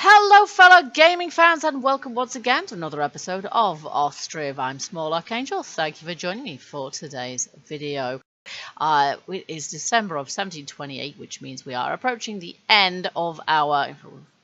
Hello fellow gaming fans and welcome once again to another episode of Ostriv. I'm Small Archangel. Thank you for joining me for today's video. It is December of 1728, which means we are approaching the end of our,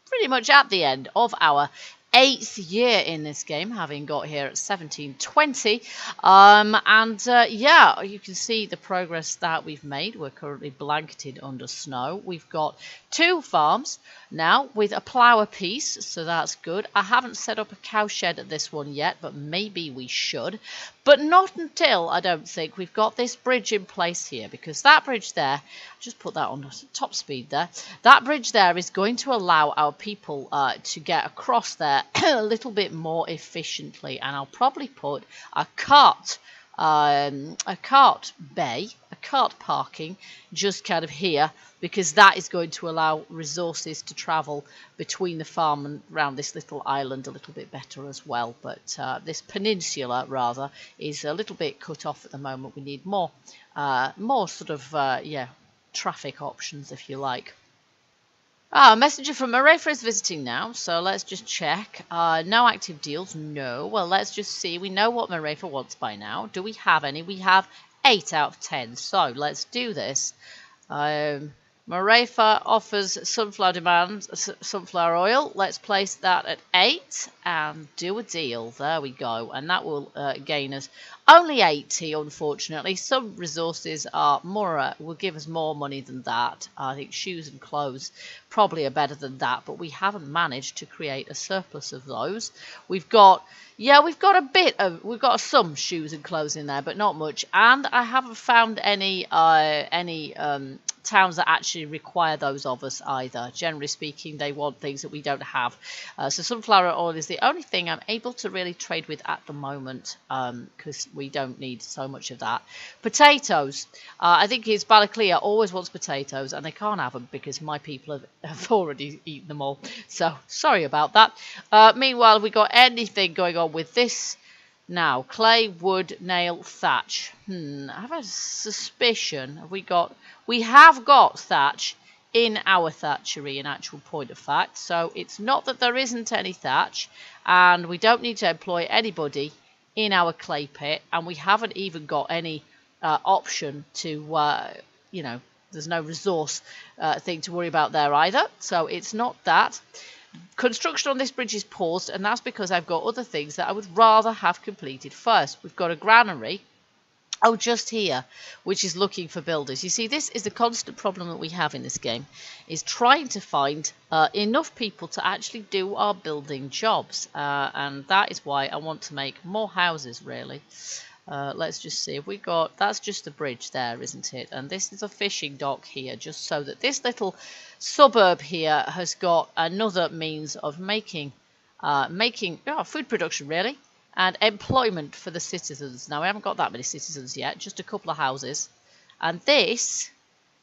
pretty much at the end of our 8th year in this game, having got here at 1720. Yeah, you can see the progress that we've made. We're currently blanketed under snow. We've got 2 farms now with a plough apiece, so that's good. I haven't set up a cowshed at this one yet, but maybe we should. But not until, I don't think, we've got this bridge in place here, because that bridge there, just put that on top speed there, that bridge there is going to allow our people to get across there a little bit more efficiently, and I'll probably put a cart bay, a cart parking just kind of here, because that is going to allow resources to travel between the farm and around this little island a little bit better as well. But this peninsula rather is a little bit cut off at the moment. We need more sort of traffic options, if you like. A messenger from Massacre is visiting now, so let's just check. No active deals, no. Well, let's just see. We know what Massacre wants by now. Do we have any? We have 8 out of 10, so let's do this. Massacre offers sunflower oil. Let's place that at 8 and do a deal. There we go, and that will gain us only 80, unfortunately. Some resources are more will give us more money than that. I think shoes and clothes probably are better than that, but we haven't managed to create a surplus of those. We've got we've got some shoes and clothes in there, but not much. And I haven't found any towns that actually require those of us either. Generally speaking, they want things that we don't have. So sunflower oil is the only thing I'm able to really trade with at the moment, because we don't need so much of that. Potatoes. I think his Balaclea always wants potatoes, and they can't have them because my people have already eaten them all. So sorry about that. Meanwhile, have we got anything going on with this? Now, clay, wood, nail, thatch. I have a suspicion. We have got thatch in our thatchery, in actual point of fact. So it's not that there isn't any thatch, and we don't need to employ anybody in our clay pit, and we haven't even got any option to, there's no resource thing to worry about there either. So it's not that. Construction on this bridge is paused, and that's because I've got other things that I would rather have completed first. We've got a granary, just here, which is looking for builders. You see, this is the constant problem that we have in this game, is trying to find enough people to actually do our building jobs, and that is why I want to make more houses, really. Let's just see if we got, that's just the bridge there, isn't it? And this is a fishing dock here, just so that this little suburb here has got another means of making food production, really, and employment for the citizens. Now, we haven't got that many citizens yet, just a couple of houses, and this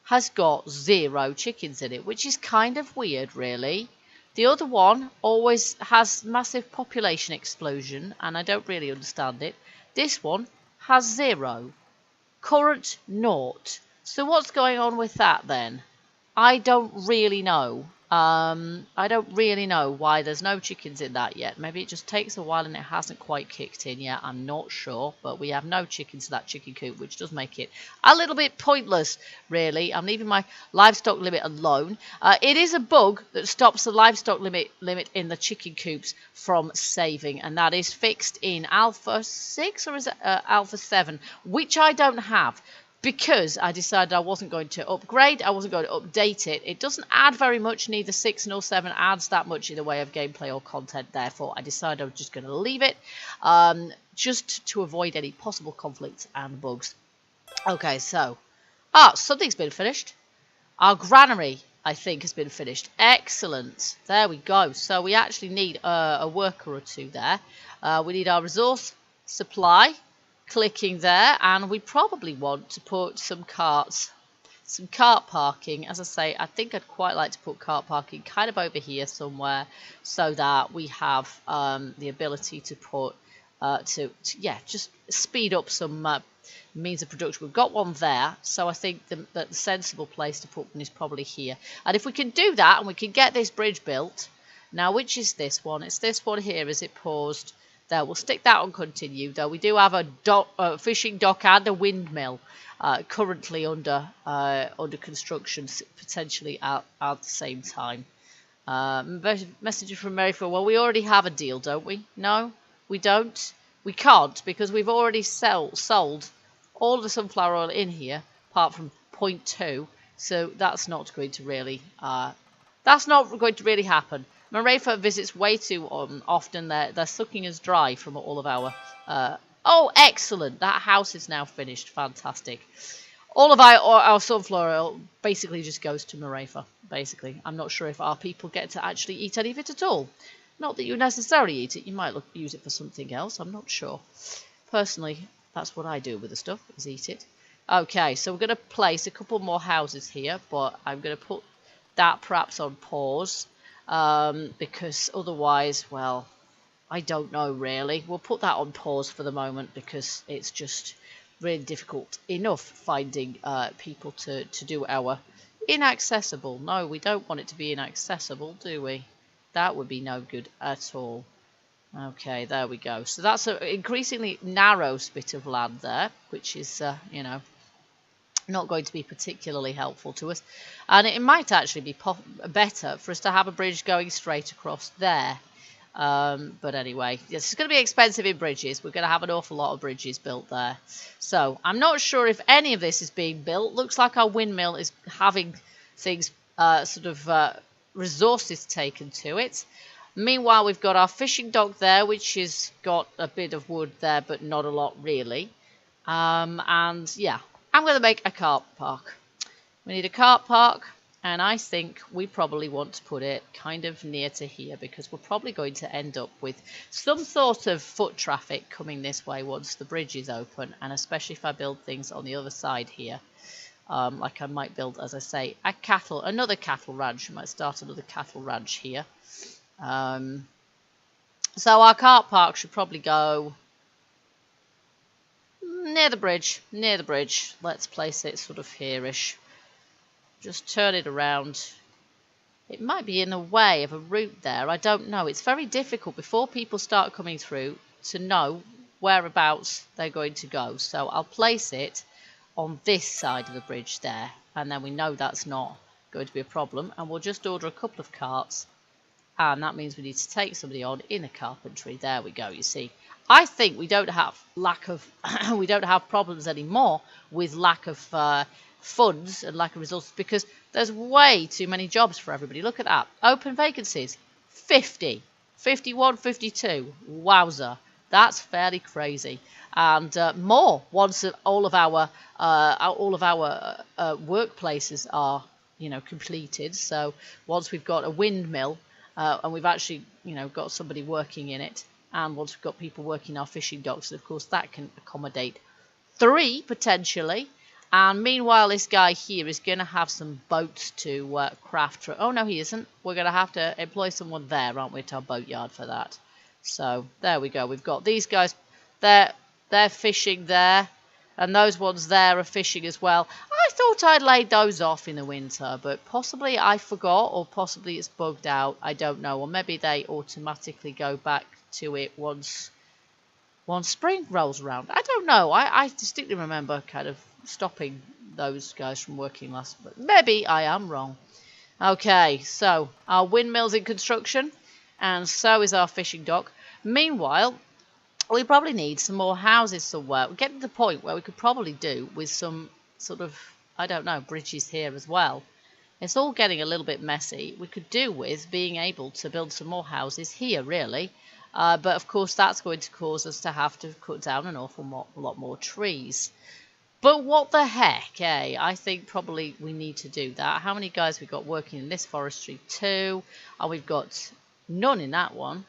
has got 0 chickens in it, which is kind of weird, really. The other one always has massive population explosion, and I don't really understand it. This one has 0. Current 0. So what's going on with that then? I don't really know. I don't really know why there's no chickens in that yet. Maybe it just takes a while and it hasn't quite kicked in yet. I'm not sure. But we have no chickens in that chicken coop, which does make it a little bit pointless, really. I'm leaving my livestock limit alone. It is a bug that stops the livestock limit in the chicken coops from saving. And that is fixed in Alpha 6 or is it Alpha 7, which I don't have, because I decided I wasn't going to upgrade, I wasn't going to update it. It doesn't add very much, neither 6 nor 7 adds that much in the way of gameplay or content, therefore I decided I was just going to leave it, just to avoid any possible conflicts and bugs. Okay, so, something's been finished. Our granary, I think, has been finished. Excellent. There we go. So we actually need a worker or 2 there. We need our resource supply. Clicking there, and we probably want to put some cart parking. As I say, I think I'd quite like to put cart parking kind of over here somewhere, so that we have the ability to put just speed up some means of production. We've got one there, so I think that the sensible place to put one is probably here. And if we can do that and we can get this bridge built, Now, which is this one? It's this one here. Is it paused? There, we'll stick that on continue, though we do have a fishing dock and a windmill currently under construction, potentially at the same time. Messenger from Maryfield. Well, we already have a deal, don't we? No, we don't. We can't, because we've already sold all the sunflower oil in here, apart from 0.2. So that's not going to really happen. Marefa visits way too often. They're sucking us dry from all of our... oh, excellent! That house is now finished. Fantastic. All of our sunflower oil basically just goes to Marefa, basically. I'm not sure if our people get to actually eat any of it at all. Not that you necessarily eat it. You might use it for something else. I'm not sure. Personally, that's what I do with the stuff, is eat it. Okay, so we're going to place a couple more houses here, but I'm going to put that perhaps on pause. Because otherwise, well, I don't know really. We'll put that on pause for the moment because it's just really difficult enough finding people to do our inaccessible. No, we don't want it to be inaccessible, do we? That would be no good at all. Okay, there we go. So that's an increasingly narrow bit of land there, which is, you know, not going to be particularly helpful to us. And it might actually be better for us to have a bridge going straight across there. But anyway, yes, it's going to be expensive in bridges. We're going to have an awful lot of bridges built there. So I'm not sure if any of this is being built. Looks like our windmill is having things, resources taken to it. Meanwhile, we've got our fishing dock there, which has got a bit of wood there, but not a lot really. And yeah, I'm going to make a cart park. We need a cart park, and I think we probably want to put it kind of near to here because we're probably going to end up with some sort of foot traffic coming this way once the bridge is open, and especially if I build things on the other side here. Like I might build, as I say, another cattle ranch. I might start another cattle ranch here. So our cart park should probably go near the bridge. Let's place it sort of here-ish. Just turn it around. It might be in the way of a route there. I don't know. It's very difficult before people start coming through to know whereabouts they're going to go. So I'll place it on this side of the bridge there. And then we know that's not going to be a problem. And we'll just order a couple of carts. And that means we need to take somebody on in a carpentry. There we go, you see. I think we don't have we don't have problems anymore with lack of funds and lack of resources because there's way too many jobs for everybody. Look at that. Open vacancies, 50, 51, 52. Wowza. That's fairly crazy. And more once all of our workplaces are, you know, completed. So once we've got a windmill and we've actually, you know, got somebody working in it, and once we've got people working our fishing docks, of course, that can accommodate 3 potentially. And meanwhile, this guy here is going to have some boats to craft. Oh, no, he isn't. We're going to have to employ someone there, aren't we, at our boatyard for that. So there we go. We've got these guys. They're fishing there. And those ones there are fishing as well. I thought I'd laid those off in the winter, but possibly I forgot, or possibly it's bugged out. I don't know. Or maybe they automatically go back to it once spring rolls around. I don't know. I distinctly remember kind of stopping those guys from working last, but maybe I am wrong. Okay, so our windmill's in construction, and so is our fishing dock. Meanwhile, we probably need some more houses somewhere. We're getting to the point where we could probably do with some sort of, I don't know, bridges here as well. It's all getting a little bit messy. We could do with being able to build some more houses here, really. But of course, that's going to cause us to have to cut down an awful lot more trees. But what the heck, eh? I think probably we need to do that. How many guys we've got working in this forestry? 2. And we've got none in that one.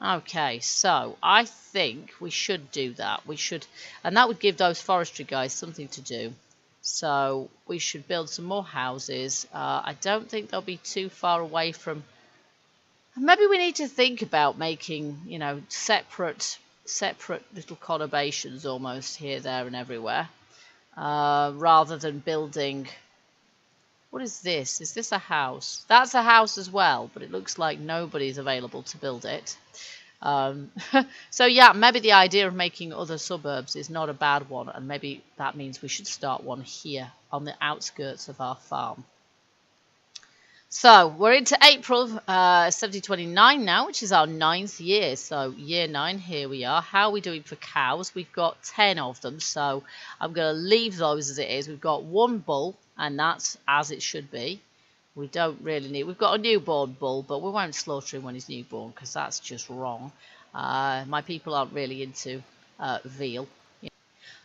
Okay, so I think we should do that. We should, and that would give those forestry guys something to do. So we should build some more houses. I don't think they'll be too far away from. Maybe we need to think about making, you know, separate little conurbations almost here, there, and everywhere, rather than building What is this? Is this a house? That's a house as well, but it looks like nobody's available to build it. So yeah, maybe the idea of making other suburbs is not a bad one, and maybe that means we should start one here on the outskirts of our farm. So we're into April 1729 now, which is our 9th year. So year 9, here we are. How are we doing for cows? We've got 10 of them, so I'm going to leave those as it is. We've got one bull, and that's as it should be. We don't really need... We've got a newborn bull, but we won't slaughter him when he's newborn, because that's just wrong. My people aren't really into veal.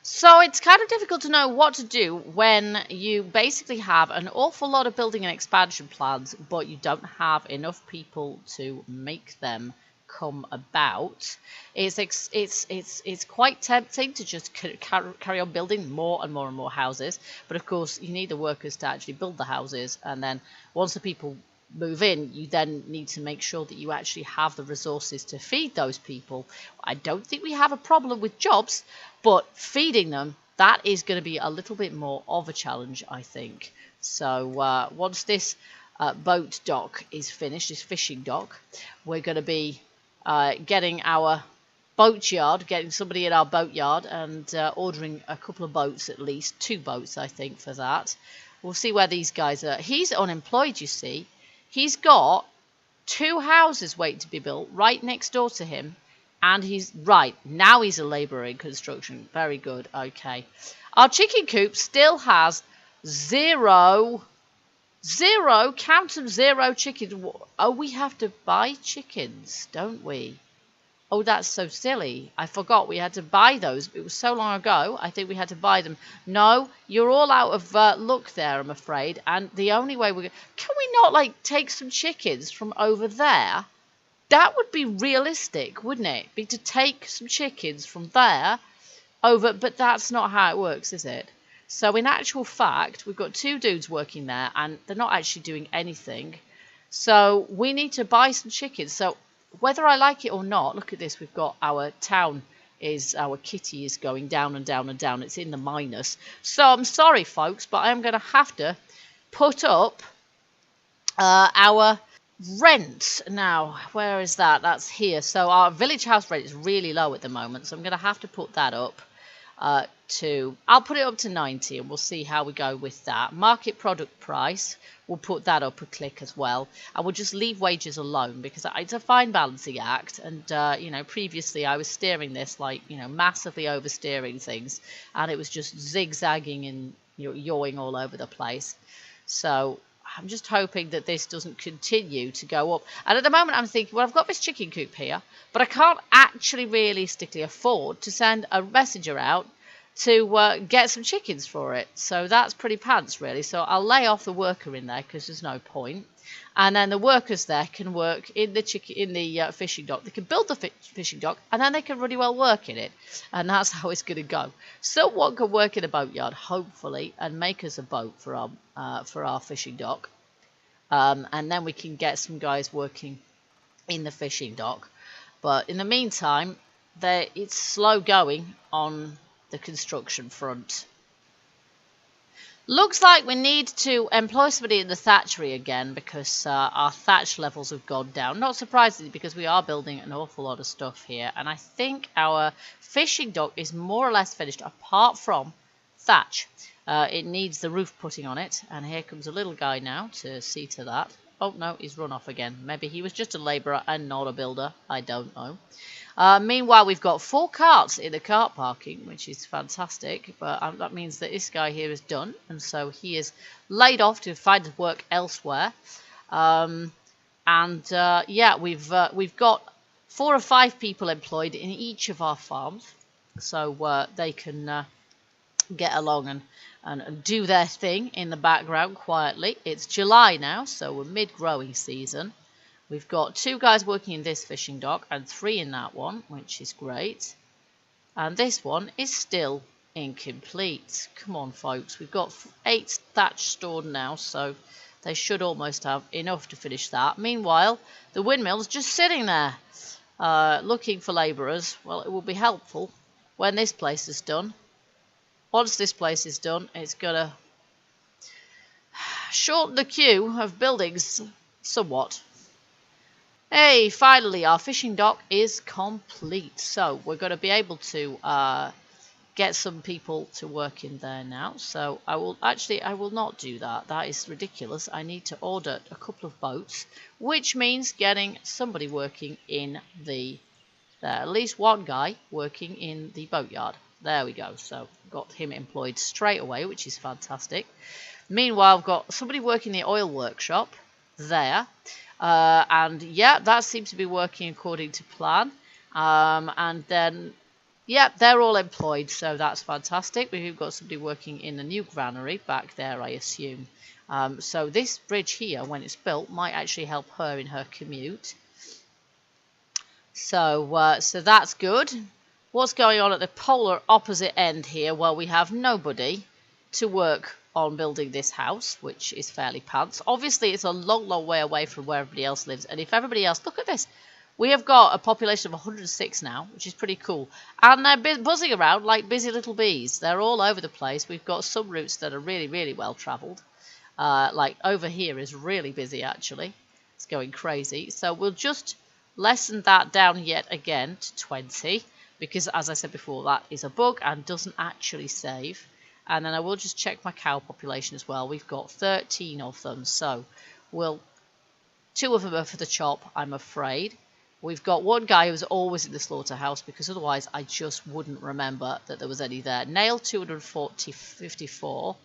So it's kind of difficult to know what to do when you basically have an awful lot of building and expansion plans, but you don't have enough people to make them come about. It's quite tempting to just carry on building more and more and more houses, but of course you need the workers to actually build the houses, and then once the people move in, you then need to make sure that you actually have the resources to feed those people. I don't think we have a problem with jobs, but feeding them, that is going to be a little bit more of a challenge, I think. So once this boat dock is finished, this fishing dock, we're going to be getting our boat yard, getting somebody in our boat yard, and ordering a couple of boats, at least 2 boats, I think, for that. We'll see where these guys are. He's unemployed, you see. He's got 2 houses waiting to be built right next door to him. And he's, right, now he's a labourer in construction. Very good, okay. Our chicken coop still has 0, count them, 0 chickens. Oh, we have to buy chickens, don't we? Oh, that's so silly. I forgot we had to buy those. It was so long ago. I think we had to buy them. No, you're all out of luck there, I'm afraid. And the only way we're... Can we not, like, take some chickens from over there? That would be realistic, wouldn't it? Be to take some chickens from there over... But that's not how it works, is it? So in actual fact, we've got 2 dudes working there, and they're not actually doing anything. So we need to buy some chickens. So... whether I like it or not, look at this, we've got our town our kitty is going down and down and down. It's in the minus. So I'm sorry, folks, but I'm going to have to put up our rent. Now, where is that? That's here. So our village house rent is really low at the moment, so I'm going to have to put that up I'll put it up to 90, and we'll see how we go with that. Market product price, we'll put that up a click as well, and we'll just leave wages alone, because it's a fine balancing act. And you know, previously I was steering this like, you know, massively oversteering things, and it was just zigzagging and, you know, yawing all over the place. So I'm just hoping that this doesn't continue to go up. And at the moment I'm thinking, well, I've got this chicken coop here, but I can't actually realistically afford to send a messenger out to get some chickens for it. So that's pretty pants, really. So I'll lay off the worker in there, because there's no point. And then the workers there can work in the fishing dock. They can build the fishing dock, and then they can really well work in it. And that's how it's going to go. Someone can work in a boatyard, hopefully, and make us a boat for our fishing dock. And then we can get some guys working in the fishing dock. But in the meantime, it's slow going on the construction front. Looks like we need to employ somebody in the thatchery again, because our thatch levels have gone down. Not surprisingly, because we are building an awful lot of stuff here. And I think our fishing dock is more or less finished, apart from thatch. It needs the roof putting on it. And here comes a little guy now to see to that. Oh, no, he's run off again. Maybe he was just a labourer and not a builder. I don't know. Meanwhile, we've got 4 carts in the cart parking, which is fantastic. But that means that this guy here is done. And so he is laid off to find work elsewhere. Yeah, we've got 4 or 5 people employed in each of our farms. So they can get along and do their thing in the background quietly. It's July now, so we're mid-growing season. We've got 2 guys working in this fishing dock and 3 in that one, which is great. And this one is still incomplete. Come on, folks. We've got 8 thatch stored now, so they should almost have enough to finish that. Meanwhile, the windmill's just sitting there looking for labourers. Well, it will be helpful when this place is done. Once this place is done, it's going to shorten the queue of buildings somewhat. Hey, finally our fishing dock is complete. So we're going to be able to get some people to work in there now. So I will not do that. That is ridiculous. I need to order a couple of boats, which means getting somebody working in there. At least one guy working in the boatyard. There we go. So got him employed straight away, which is fantastic. Meanwhile, I've got somebody working the oil workshop there. And yeah, that seems to be working according to plan. And then, yeah, they're all employed, so that's fantastic. We've got somebody working in the new granary back there, I assume. So this bridge here, when it's built, might actually help her in her commute. So, so that's good. What's going on at the polar opposite end here? Well, we have nobody to work on building this house, which is fairly pants. Obviously, it's a long, long way away from where everybody else lives. And if everybody else... Look at this. We have got a population of 106 now, which is pretty cool. And they're buzzing around like busy little bees. They're all over the place. We've got some routes that are really, really well travelled. Like over here is really busy, actually. It's going crazy. So we'll just lessen that down yet again to 20. Because, as I said before, that is a bug and doesn't actually save. And then I will just check my cow population as well. We've got 13 of them. So, 2 of them are for the chop, I'm afraid. We've got one guy who's always in the slaughterhouse because otherwise I just wouldn't remember that there was any there. Nail 254.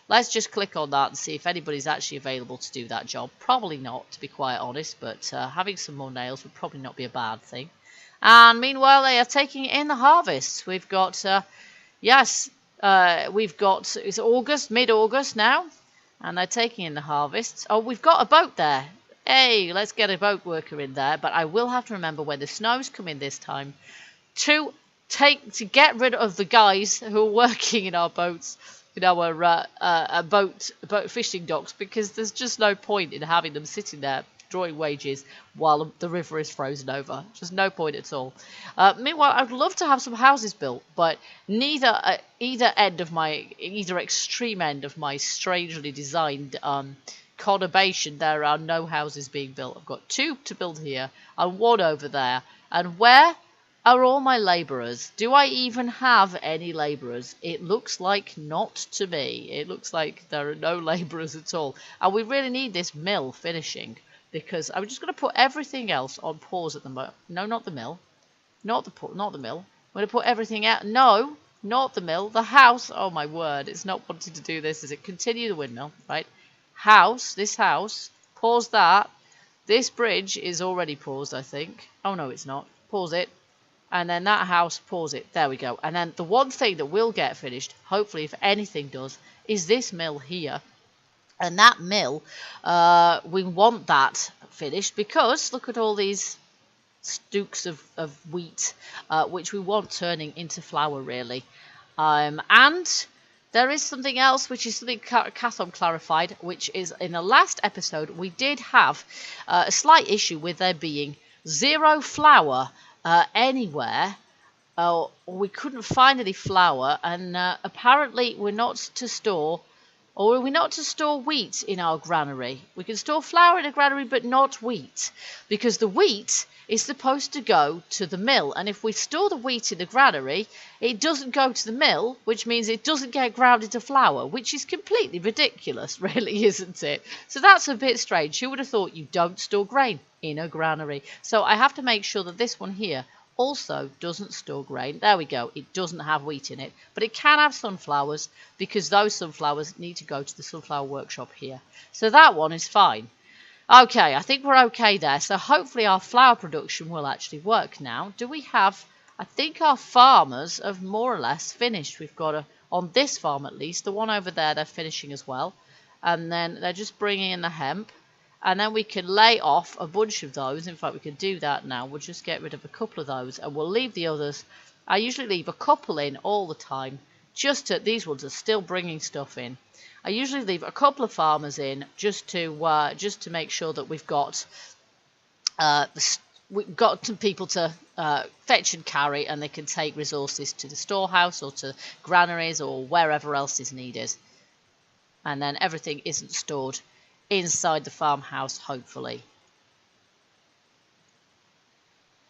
Let's just click on that and see if anybody's actually available to do that job. Probably not, to be quite honest, but having some more nails would probably not be a bad thing. And meanwhile, they are taking in the harvest. We've got, we've got, it's August, mid-August now, and they're taking in the harvest. Oh, we've got a boat there. Hey, let's get a boat worker in there. But I will have to remember when the snows come in this time to get rid of the guys who are working in our boats, in our boat fishing docks, because there's just no point in having them sitting there drawing wages while the river is frozen over. Just no point at all. Meanwhile, I'd love to have some houses built, but either extreme end of my strangely designed conurbation, there are no houses being built. I've got 2 to build here and 1 over there. And where are all my labourers? Do I even have any labourers? It looks like not to me. It looks like there are no labourers at all. And we really need this mill finishing, because I'm just going to put everything else on pause at the moment. No, not the mill. Not the mill. I'm going to put everything out. No, not the mill. The house. Oh, my word. It's not wanting to do this, is it? Continue the windmill, right? House. This house. Pause that. This bridge is already paused, I think. Oh, no, it's not. Pause it. And then that house, pause it. There we go. And then the one thing that will get finished, hopefully, if anything does, is this mill here. And that mill, we want that finished because look at all these stooks of wheat, which we want turning into flour, really. And there is something else, which is something Cathom clarified, which is in the last episode, we did have a slight issue with there being 0 flour anywhere. We couldn't find any flour, and apparently we're not to store... Or are we not to store wheat in our granary? We can store flour in a granary, but not wheat. Because the wheat is supposed to go to the mill. And if we store the wheat in the granary, it doesn't go to the mill, which means it doesn't get ground into flour, which is completely ridiculous, really, isn't it? So that's a bit strange. Who would have thought you don't store grain in a granary? So I have to make sure that this one here also doesn't store grain. There we go. It doesn't have wheat in it, but it can have sunflowers because those sunflowers need to go to the sunflower workshop here. So that one is fine. Okay, I think we're okay there. So hopefully our flour production will actually work now. Do we have... I think our farmers have more or less finished. We've got on this farm at least, the one over there, they're finishing as well. And then they're just bringing in the hemp. And then we can lay off a bunch of those. In fact, we can do that now. We'll just get rid of a couple of those and we'll leave the others. I usually leave a couple in all the time. These ones are still bringing stuff in. I usually leave a couple of farmers in just to make sure that we've got some people to fetch and carry, and they can take resources to the storehouse or to granaries or wherever else is needed. and then everything isn't stored inside the farmhouse, hopefully.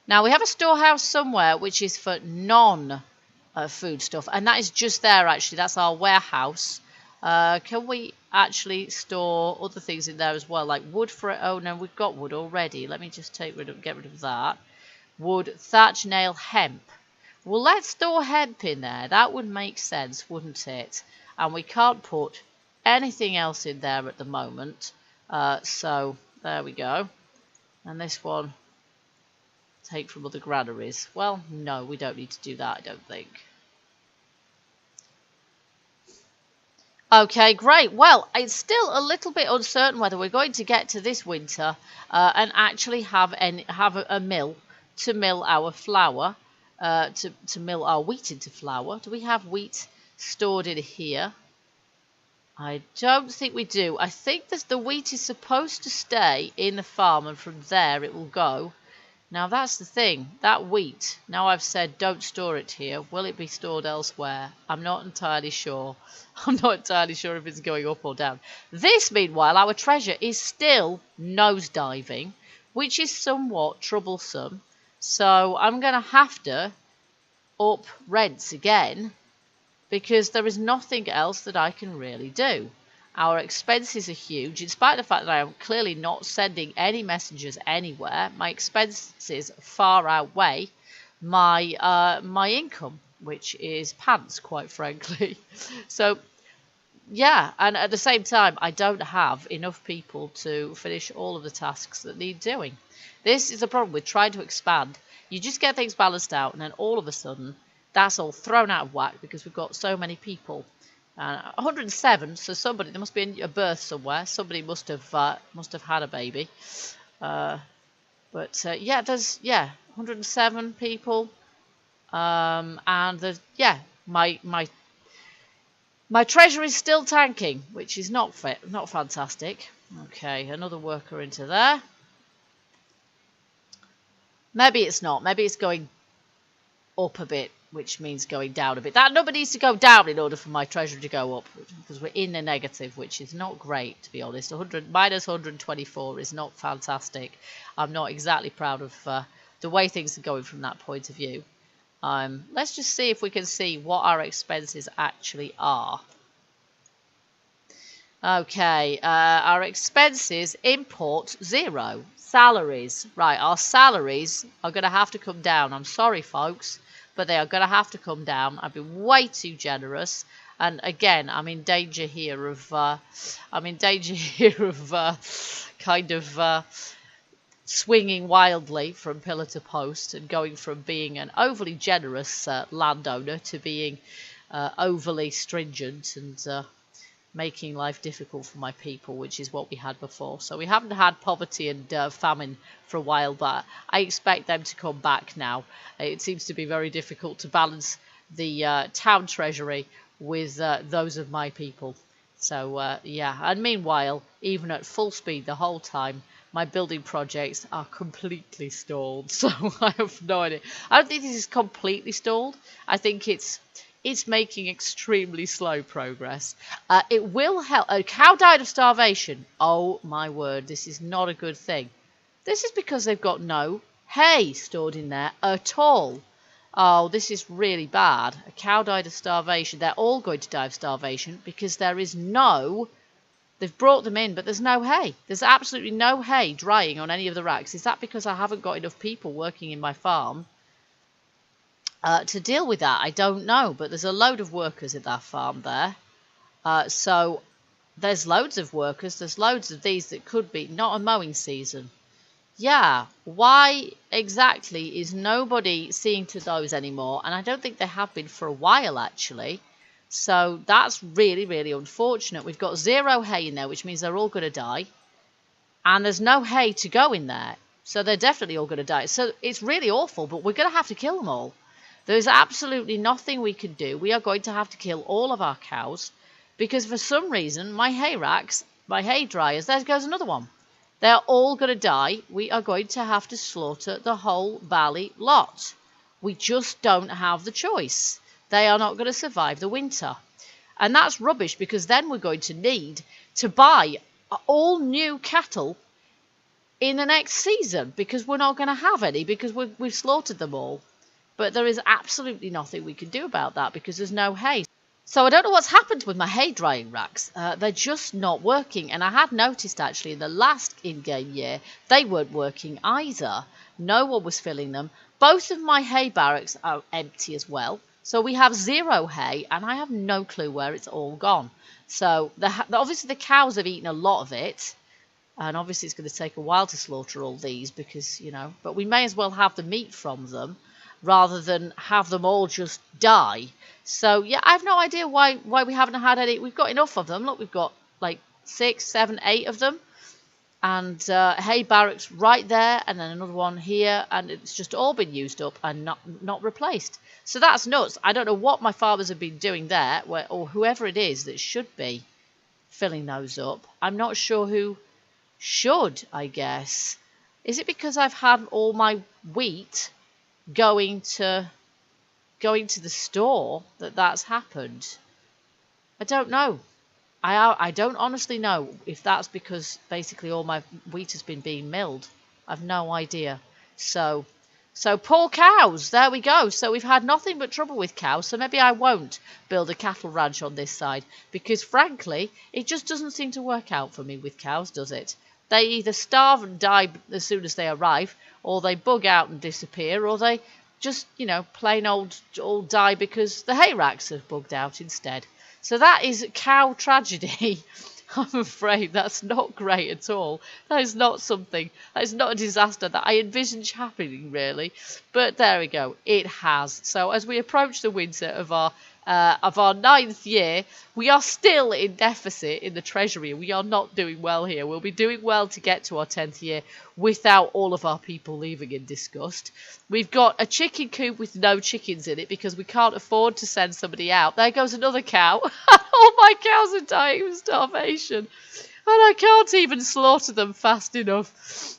Now we have a storehouse somewhere which is for non-food stuff, and that is just there actually. That's our warehouse. Can we actually store other things in there as well, like wood for it? Oh no, we've got wood already. Let me just get rid of that. Wood, thatch, nail, hemp. Well, let's store hemp in there. That would make sense, wouldn't it? And we can't put anything else in there at the moment. So there we go. And this one, take from other granaries. Well, no, we don't need to do that, I don't think. Okay, great. Well, it's still a little bit uncertain whether we're going to get to this winter and actually have a mill to mill our flour, to mill our wheat into flour. Do we have wheat stored in here? I don't think we do. I think the wheat is supposed to stay in the farm, and from there it will go. Now that's the thing, that wheat, now I've said don't store it here, will it be stored elsewhere? I'm not entirely sure. I'm not entirely sure if it's going up or down. This, meanwhile, our treasure is still nosediving, which is somewhat troublesome. So I'm going to have to up rents again, because there is nothing else that I can really do. Our expenses are huge, in spite of the fact that I am clearly not sending any messengers anywhere. My expenses far outweigh my my income, which is pants, quite frankly. So, yeah, and at the same time, I don't have enough people to finish all of the tasks that need doing. This is the problem with trying to expand. You just get things balanced out, and then all of a sudden, that's all thrown out of whack because we've got so many people. 107, so there must be a birth somewhere. Somebody must have had a baby. Yeah, there's 107 people, and there's my treasure is still tanking, which is not fantastic. Okay, another worker into there. Maybe it's not. Maybe it's going up a bit, which means going down a bit. That number needs to go down in order for my treasure to go up, because we're in a negative, which is not great, to be honest. Minus 124 is not fantastic. I'm not exactly proud of the way things are going from that point of view. Let's just see if we can see what our expenses actually are. Okay, our expenses, import 0. Salaries. Right, our salaries are going to have to come down. I'm sorry, folks, but they are going to have to come down. I've been way too generous, and again, I'm in danger here of kind of swinging wildly from pillar to post and going from being an overly generous landowner to being overly stringent and making life difficult for my people, which is what we had before. So we haven't had poverty and famine for a while, but I expect them to come back now. It seems to be very difficult to balance the town treasury with those of my people. So yeah, and meanwhile, even at full speed the whole time, my building projects are completely stalled. So I have no idea. I don't think this is completely stalled. I think it's making extremely slow progress. It will help. A cow died of starvation. Oh my word, this is not a good thing. This is because they've got no hay stored in there at all. Oh, this is really bad. A cow died of starvation. They're all going to die of starvation because there is no... They've brought them in, but there's no hay. There's absolutely no hay drying on any of the racks. Is that because I haven't got enough people working in my farm to deal with that? I don't know, but there's a load of workers at that farm there. So there's loads of workers. There's loads of these that could be not a mowing season. Yeah, why exactly is nobody seeing to those anymore? And I don't think they have been for a while, actually. So that's really, really unfortunate. We've got 0 hay in there, which means they're all going to die. And there's no hay to go in there. So they're definitely all going to die. So it's really awful, but we're going to have to kill them all. There's absolutely nothing we can do. We are going to have to kill all of our cows because for some reason my hay racks, my hay dryers, there goes another one. They're all going to die. We are going to have to slaughter the whole valley lot. We just don't have the choice. They are not going to survive the winter. And that's rubbish, because then we're going to need to buy all new cattle in the next season, because we're not going to have any, because we've slaughtered them all. But there is absolutely nothing we can do about that, because there's no hay. So I don't know what's happened with my hay drying racks. They're just not working. And I had noticed actually in the last in-game year, they weren't working either. No one was filling them. Both of my hay barracks are empty as well. So we have 0 hay, and I have no clue where it's all gone. So obviously the cows have eaten a lot of it. And obviously it's going to take a while to slaughter all these, because, but we may as well have the meat from them rather than have them all just die. So, yeah, I have no idea why we haven't had any. We've got enough of them. Look, we've got like 6, 7, 8 of them. And hay barracks right there, and then another one here. And it's just all been used up and not replaced. So that's nuts. I don't know what my farmers have been doing there, or whoever it is that should be filling those up. I'm not sure who should, I guess. Is it because I've had all my wheat going to the store that's happened? I don't know. I don't honestly know if that's because basically all my wheat has been being milled. I've no idea. So poor cows. There we go. So we've had nothing but trouble with cows. So maybe I won't build a cattle ranch on this side, because frankly, it just doesn't seem to work out for me with cows, does it? They either starve and die as soon as they arrive, or they bug out and disappear, or they just, plain old all die because the hay racks have bugged out instead. So that is cow tragedy. I'm afraid that's not great at all. That is not a disaster that I envisage happening, really. But there we go. It has. So as we approach the winter of our 9th year, we are still in deficit in the treasury. We are not doing well here. We'll be doing well to get to our 10th year without all of our people leaving in disgust. We've got a chicken coop with no chickens in it because we can't afford to send somebody out. There goes another cow. All my cows are dying of starvation, and I can't even slaughter them fast enough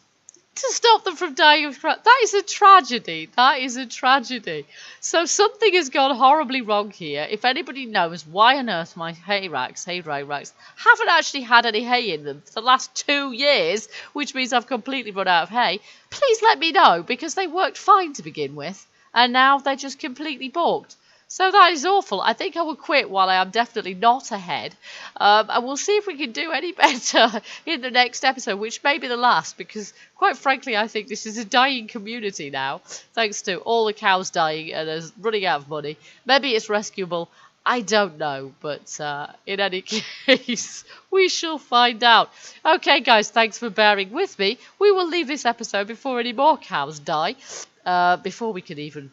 to stop them from dying of cramp. That is a tragedy. That is a tragedy. So something has gone horribly wrong here. If anybody knows why on earth my hay drying racks, haven't actually had any hay in them for the last 2 years, which means I've completely run out of hay, please let me know, because they worked fine to begin with, and now they're just completely balked. So that is awful. I think I will quit while I am definitely not ahead. And we'll see if we can do any better in the next episode, which may be the last, because quite frankly, I think this is a dying community now, thanks to all the cows dying and us running out of money. Maybe it's rescuable. I don't know, but in any case, we shall find out. Okay, guys, thanks for bearing with me. We will leave this episode before any more cows die. Before we can even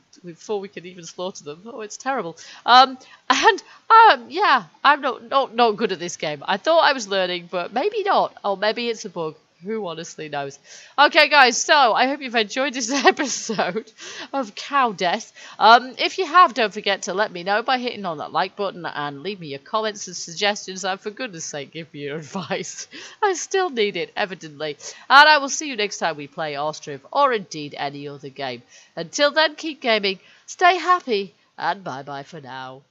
slaughter them. Oh, it's terrible. Yeah, I'm not good at this game. I thought I was learning, but maybe not. Or maybe it's a bug. Who honestly knows? Okay, guys, so I hope you've enjoyed this episode of Cow Death. If you have, don't forget to let me know by hitting on that like button and leave me your comments and suggestions, and for goodness sake, give me your advice. I still need it, evidently. And I will see you next time we play Ostriv, or indeed any other game. Until then, keep gaming, stay happy, and bye-bye for now.